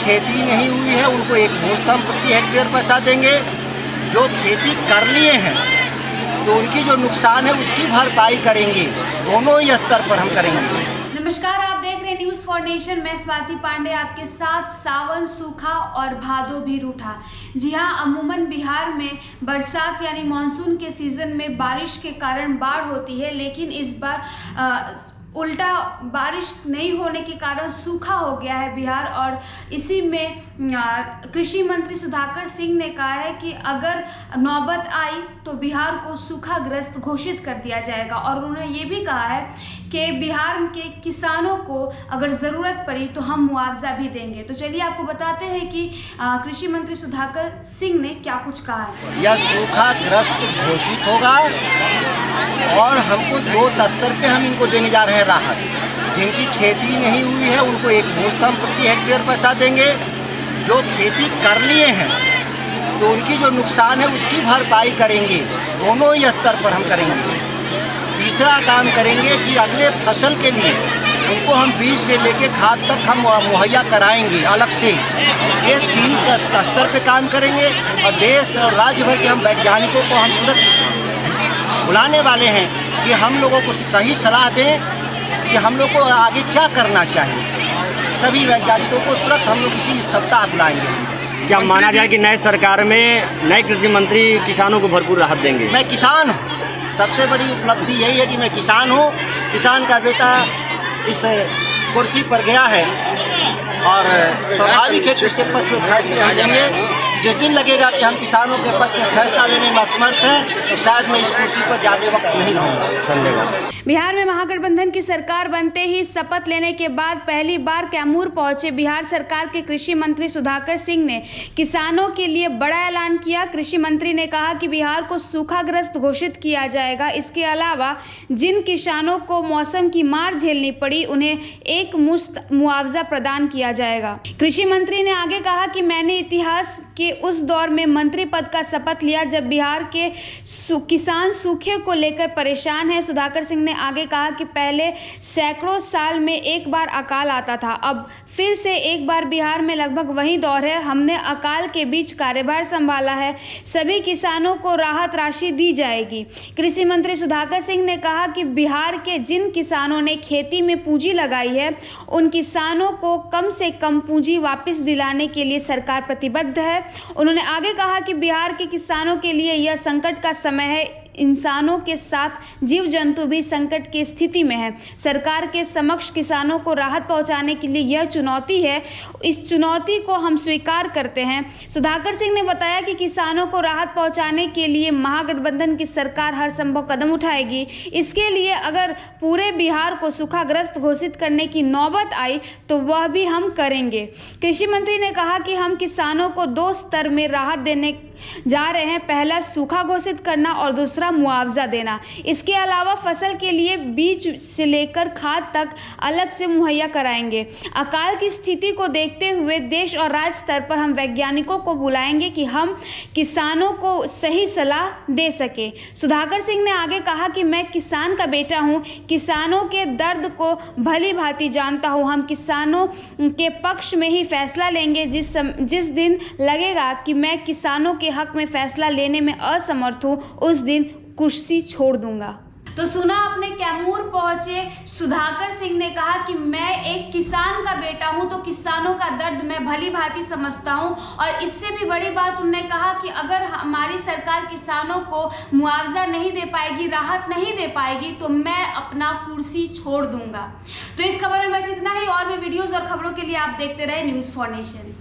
खेती नहीं हुई है उनको एक मुश्त हम प्रति हेक्टेयर पैसा देंगे। जो खेती कर लिए हैं तो उनकी जो नुकसान है उसकी भरपाई करेंगे। दोनों ही स्तर पर हम करेंगे। नमस्कार, आप देख रहे हैं न्यूज़ फॉर नेशन। मैं स्वाति पांडे आपके साथ। सावन सूखा और भादो भी रूठा। जी हां, अमूमन बिहार में बरसात यानी मानसून के सीजन में बारिश के कारण बाढ़ होती है, लेकिन इस बार उल्टा बारिश नहीं होने के कारण सूखा हो गया है बिहार। और इसी में कृषि मंत्री सुधाकर सिंह ने कहा है कि अगर नौबत आई तो बिहार को सूखाग्रस्त घोषित कर दिया जाएगा। और उन्होंने ये भी कहा है कि बिहार के किसानों को अगर ज़रूरत पड़ी तो हम मुआवजा भी देंगे। तो चलिए आपको बताते हैं कि कृषि मंत्री सुधाकर सिंह ने क्या कुछ कहा है। यह सूखाग्रस्त घोषित होगा और हमको 2 स्तर पे हम इनको देने जा रहे हैं राहत। जिनकी खेती नहीं हुई है उनको एक मुश्त हम प्रति हेक्टेयर पैसा देंगे। जो खेती कर लिए हैं तो उनकी जो नुकसान है उसकी भरपाई करेंगे। दोनों ही स्तर पर हम करेंगे। तीसरा काम करेंगे कि अगले फसल के लिए उनको हम बीज से लेके खाद तक हम मुहैया कराएंगे अलग से। ये 3 स्तर पे काम करेंगे और देश और राज्य भर के हम वैज्ञानिकों को हम तुरंत बुलाने वाले हैं कि हम लोगों को सही सलाह दें कि हम लोग को आगे क्या करना चाहिए। सभी वैज्ञानिकों को तुरंत हम लोग इसी सप्ताह बुलाएंगे। क्या माना जाए कि नए सरकार में नए कृषि मंत्री किसानों को भरपूर राहत देंगे? मैं किसान हूँ। सबसे बड़ी उपलब्धि यही है कि मैं किसान हूँ। किसान का बेटा इस कुर्सी पर गया है और स्वाभाविक है कि उसके पक्ष में फैसले हम लेंगे। जिस दिन लगेगा कि हम किसानों के पक्ष में फैसला लेने में असमर्थ हैं तो शायद मैं इस कुर्सी पर ज़्यादा वक्त नहीं रहूँगा। धन्यवाद। बिहार में महागठबंधन की सरकार बनते ही शपथ लेने के बाद पहली बार कैमूर पहुंचे बिहार सरकार के कृषि मंत्री सुधाकर सिंह ने किसानों के लिए बड़ा ऐलान किया। कृषि मंत्री ने कहा कि बिहार को सूखाग्रस्त घोषित किया जाएगा। इसके अलावा जिन किसानों को मौसम की मार झेलनी पड़ी उन्हें एक मुश्त मुआवजा प्रदान किया जाएगा। कृषि मंत्री ने आगे कहा कि मैंने इतिहास के उस दौर में मंत्री पद का शपथ लिया जब बिहार के किसान सूखे को लेकर परेशान हैं। सुधाकर सिंह ने आगे कहा कि पहले सैकड़ों साल में एक बार अकाल आता था, अब फिर से एक बार बिहार में लगभग वही दौर है। हमने अकाल के बीच कार्यभार संभाला है। सभी किसानों को राहत राशि दी जाएगी। कृषि मंत्री सुधाकर सिंह ने कहा कि बिहार के जिन किसानों ने खेती में पूंजी लगाई है उन किसानों को कम से कम पूंजी वापस दिलाने के लिए सरकार प्रतिबद्ध है। उन्होंने आगे कहा कि बिहार के किसानों के लिए यह संकट का समय है। इंसानों के साथ जीव जंतु भी संकट की स्थिति में है। सरकार के समक्ष किसानों को राहत पहुंचाने के लिए यह चुनौती है। इस चुनौती को हम स्वीकार करते हैं। सुधाकर सिंह ने बताया कि किसानों को राहत पहुंचाने के लिए महागठबंधन की सरकार हर संभव कदम उठाएगी। इसके लिए अगर पूरे बिहार को सूखाग्रस्त घोषित करने की नौबत आई तो वह भी हम करेंगे। कृषि मंत्री ने कहा कि हम किसानों को 2 स्तर में राहत देने जा रहे हैं। पहला सूखा घोषित करना और दूसरा मुआवजा देना। इसके अलावा फसल के लिए बीज से लेकर खाद तक अलग से मुहैया कराएंगे। अकाल की स्थिति को देखते हुए देश और राज्य स्तर पर हम वैज्ञानिकों को बुलाएंगे कि हम किसानों को सही सलाह दे सके। सुधाकर सिंह ने आगे कहा कि मैं किसान का बेटा हूं, किसानों के दर्द को भली भांति जानता हूं। हम किसानों के पक्ष में ही फैसला लेंगे। जिस दिन लगेगा कि मैं किसानों के हक में फैसला लेने में असमर्थ हूं उस दिन कुर्सी छोड़ दूंगा। तो सुना आपने, कैमूर पहुंचे सुधाकर सिंह ने कहा कि मैं एक किसान का बेटा हूं तो किसानों का दर्द मैं भली भांति समझता हूं। और इससे भी बड़ी बात उन्होंने कहा कि अगर हमारी सरकार किसानों को मुआवजा नहीं दे पाएगी, राहत नहीं दे पाएगी तो मैं अपना कुर्सी छोड़ दूंगा। तो इस खबर में बस इतना ही। और भी वीडियोस और खबरों के लिए आप देखते रहे न्यूज़ फॉर नेशन।